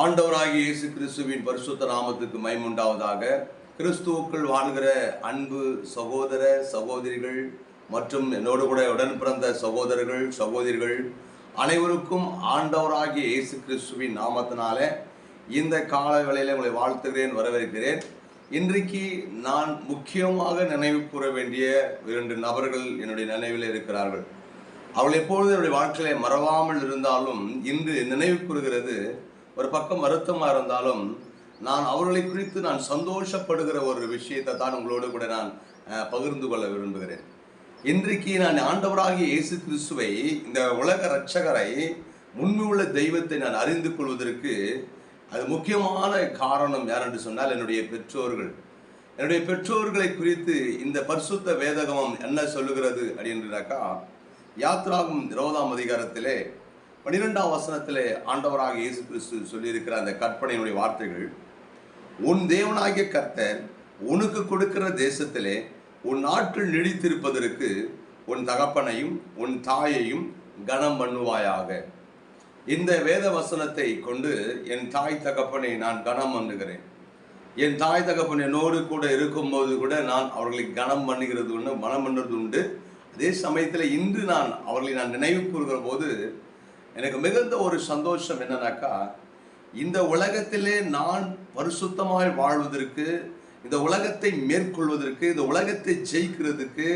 ஆண்டவராகிய இயேசு கிறிஸ்துவின் பரிசுத்த நாமத்துக்கு மகிமை உண்டாவதாக. கிறிஸ்துவுக்குள் வாழ்கிற அன்பு சகோதர சகோதரிகள் மற்றும் என்னோடு கூட உடன் பிறந்த சகோதரர்கள் சகோதரிகள் அனைவருக்கும் ஆண்டவராகிய இயேசு கிறிஸ்துவின் நாமத்தினால இந்த கால வேளையில் உங்களை வாழ்த்துகிறேன், வரவேற்கிறேன். இன்றைக்கு நான் முக்கியமாக நினைவு கூற வேண்டிய 2 நபர்கள் என்னுடைய நினைவில் இருக்கிறார்கள். அவள் எப்பொழுது என்னுடைய வாழ்க்கையில மறவாமல் இருந்தாலும் இன்று நினைவு கூறுகிறது. ஒரு பக்கம் வருத்தமாக இருந்தாலும் நான் அவர்களை குறித்து நான் சந்தோஷப்படுகிற ஒரு விஷயத்தை தான் உங்களோடு கூட நான் பகிர்ந்து கொள்ள விரும்புகிறேன். இன்றைக்கு நான் ஆண்டவராகிய இயேசு கிறிஸ்துவை, இந்த உலக இரட்சகரை, உண்மையுள்ள தெய்வத்தை நான் அறிந்து கொள்வதற்கு அது முக்கியமான காரணம் யார் என்று சொன்னால் என்னுடைய பெற்றோர்கள். என்னுடைய பெற்றோர்களை குறித்து இந்த பரிசுத்த வேதகமம் என்ன சொல்லுகிறது அப்படின்னாக்கா, யாத்ராகமம் 20ஆம் அதிகாரத்திலே 12ஆம் வசனத்திலே ஆண்டவராக இயேசு கிறிஸ்து சொல்லியிருக்கிற அந்த கற்பனையினுடைய வார்த்தைகள், உன் தேவனாகிய கர்த்தர் உனக்கு கொடுக்கிற தேசத்திலே உன் நாட்கள் நீடித்திருப்பதற்கு உன் தகப்பனையும் உன் தாயையும் கனம் பண்ணுவாயாக. இந்த வேத வசனத்தை கொண்டு என் தாய் தகப்பனை நான் கனம் பண்ணுகிறேன். என் தாய் தகப்பன் என்னோடு கூட இருக்கும்போது கூட நான் அவர்களை கனம் பண்ணுகிறது உண்டு, மனம் பண்ணுறது உண்டு. அதே சமயத்தில் இன்று நான் அவர்களை நான் நினைவு கூறுகிற போது எனக்கு மிகுந்த ஒரு சந்தோஷம் என்னன்னாக்கா, இந்த உலகத்திலே நான் பரிசுத்தமாய் வாழ்வதற்கு, இந்த உலகத்தை மேற்கொள்வதற்கு, இந்த உலகத்தை ஜெயிக்கிறதுக்கு,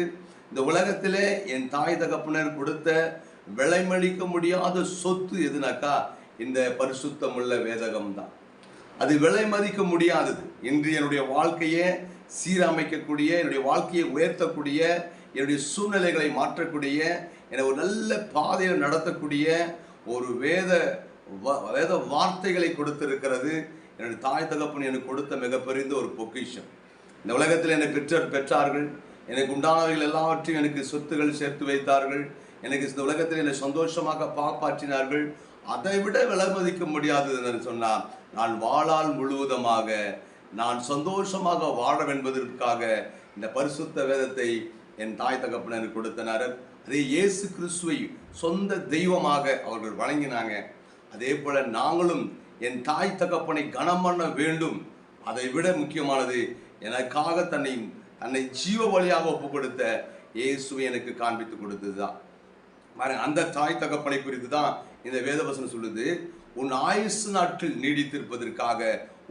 இந்த உலகத்திலே என் தாய் தகப்பனர் கொடுத்த விலைமதிக்க முடியாத சொத்து எதுனாக்கா இந்த பரிசுத்தமுள்ள வேதகம் தான். அது விலை மதிக்க முடியாதது. இன்று என்னுடைய வாழ்க்கையை சீரமைக்கக்கூடிய, என்னுடைய வாழ்க்கையை உயர்த்தக்கூடிய, என்னுடைய சூழ்நிலைகளை மாற்றக்கூடிய, என்னை ஒரு நல்ல பாதையில் நடத்தக்கூடிய ஒரு வேத வார்த்தைகளை கொடுத்திருக்கிறது என்னுடைய தாய் தகப்பன் எனக்கு கொடுத்த மிகப்பெரிய ஒரு பொக்கிஷம். இந்த உலகத்தில் என்னை பெற்றார்கள். எனக்கு உண்டானவர்கள் எல்லாவற்றையும் எனக்கு சொத்துகள் சேர்த்து வைத்தார்கள். எனக்கு இந்த உலகத்தில் என்னை சந்தோஷமாக காப்பாற்றினார்கள். அதை விட விலை மதிக்க முடியாதது என்று சொன்னால், நான் வாழால் முழுவதுமாக நான் சந்தோஷமாக வாழ என்பதற்காக இந்த பரிசுத்த வேதத்தை என் தாய் தகப்பனர் கொடுத்தனர். அதே இயேசு கிறிஸ்துவை சொந்த தெய்வமாக அவர்கள் வழங்கினாங்க. அதே போல நாங்களும் என் தாய் தகப்பனை கனம் பண்ண வேண்டும். அதை விட முக்கியமானது, எனக்காக தன்னை ஜீவ வழியாக ஒப்பு கொடுத்த இயேசுவை எனக்கு காண்பித்து கொடுத்தது தான். அந்த தாய் தகப்பனை குறித்து தான் இந்த வேதவசனம் சொல்லுது, உன் ஆயுசு நாட்கள் நீடித்திருப்பதற்காக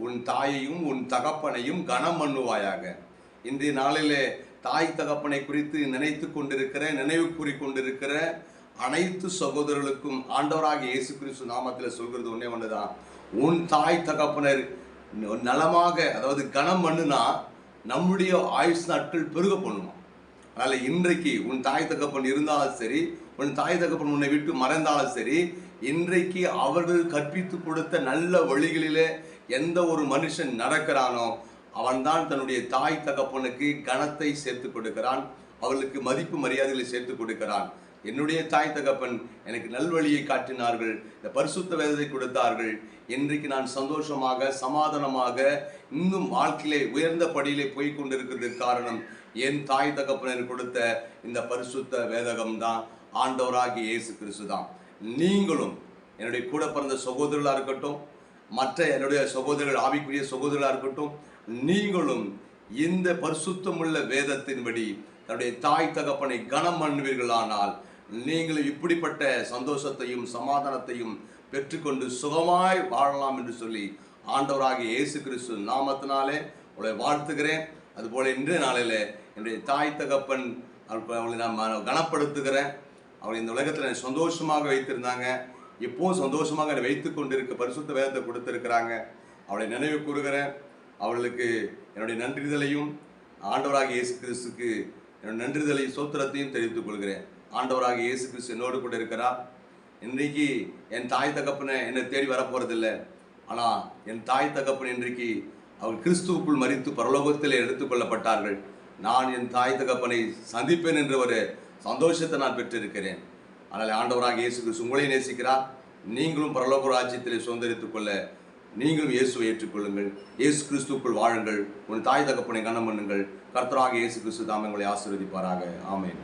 உன் தாயையும் உன் தகப்பனையும் கனம் பண்ணுவாயாக. இன்றைய நாளிலே தாய் தகப்பனை குறித்து நினைத்து கொண்டிருக்கிற, நினைவு கூறிக்கொண்டிருக்கிற அனைத்து சகோதரர்களுக்கும் ஆண்டவராகிய இயேசு கிறிஸ்து நாமத்தில் சொல்கிறது ஒன்றே ஒன்றுதான், உன் தாய் தகப்பனர் நலமாக, அதாவது கனம் பண்ணுனா நம்முடைய ஆயுஷ் நாட்கள் பெருக பண்ணுமா. அதனால் இன்றைக்கு உன் தாய் தகப்பன் இருந்தாலும் சரி, உன் தாய் தகப்பன் உன்னை விட்டு மறைந்தாலும் சரி, இன்றைக்கு அவர்கள் கற்பித்து கொடுத்த நல்ல வழிகளிலே எந்த ஒரு மனுஷன் நடக்கிறானோ அவன்தான் தன்னுடைய தாய் தகப்பனுக்கு கனத்தை சேர்த்து கொடுக்கிறான், அவர்களுக்கு மதிப்பு மரியாதைகளை சேர்த்து கொடுக்கிறான். என்னுடைய தாய் தகப்பன் எனக்கு நல்வழியை காட்டினார்கள், இந்த பரிசுத்த வேதத்தை கொடுத்தார்கள். இன்றைக்கு நான் சந்தோஷமாக சமாதானமாக இன்னும் வாழ்க்கையிலே உயர்ந்த படியிலே போய் கொண்டிருக்கிறதுக்கு காரணம் என் தாய் தகப்பனர் கொடுத்த இந்த பரிசுத்த வேதகம் தான், ஆண்டவராகிய இயேசு கிறிஸ்து தான். நீங்களும் என்னுடைய கூட பிறந்த சகோதரர்களாக இருக்கட்டும், மற்ற என்னுடைய சகோதரர்கள், ஆவிக்குரிய சகோதரர்களாக இருக்கட்டும், நீங்களும் இந்த பரிசுத்தமுள்ள வேதத்தின்படி தன்னுடைய தாய் தகப்பனை கனம் பண்ணுவீர்களானால் நீங்களும் இப்படிப்பட்ட சந்தோஷத்தையும் சமாதானத்தையும் பெற்றுக்கொண்டு சுகமாய் வாழலாம் என்று சொல்லி ஆண்டவராகிய இயேசு கிறிஸ்து நாமத்தினாலே உங்களை வாழ்த்துகிறேன். அதுபோல இன்றைய நாளில் என்னுடைய தாய் தகப்பன் அவளை நான் கனப்படுத்துகிறேன். அவளை இந்த உலகத்தில் சந்தோஷமாக வைத்திருந்தாங்க, இப்போவும் சந்தோஷமாக வைத்து கொண்டிருக்க பரிசுத்த வேதத்தை கொடுத்திருக்கிறாங்க. அவளை நினைவு கூறுகிறேன். அவர்களுக்கு என்னுடைய நன்றிதலையும் ஆண்டவராகிய இயேசு கிறிஸ்துக்கு என்னுடைய நன்றிதலையும் சோத்திரத்தையும் தெரிவித்துக் கொள்கிறேன். ஆண்டவராகிய இயேசு கிறிஸ்து என்னோடு கூட இருக்கிறார். இன்றைக்கு என் தாய் தகப்பனை என்னை தேடி வரப்போறதில்லை. ஆனால் என் தாய் தகப்பன் இன்றைக்கு அவர் கிறிஸ்துவுக்குள் மரித்து பரலோகத்தில் எடுத்துக்கொள்ளப்பட்டார்கள். நான் என் தாய் தகப்பனை சந்திப்பேன் என்ற ஒரு சந்தோஷத்தை நான் பெற்றிருக்கிறேன். ஆனால் ஆண்டவராகிய இயேசு கிறிஸ்து உங்களை நேசிக்கிறார். நீங்களும் பரலோக ராஜ்யத்திலே சுதந்திரித்துக் கொள்ள நீங்களும் இயேசுவை ஏற்றுக்கொள்ளுங்கள். இயேசு கிறிஸ்துக்குள் வாழுங்கள். உன் தாய் தகப்பனை கனம் பண்ணுங்கள். கர்த்தராகிய இயேசு கிறிஸ்து தாமே உங்களை ஆசீர்வதிப்பாராக. ஆமென்.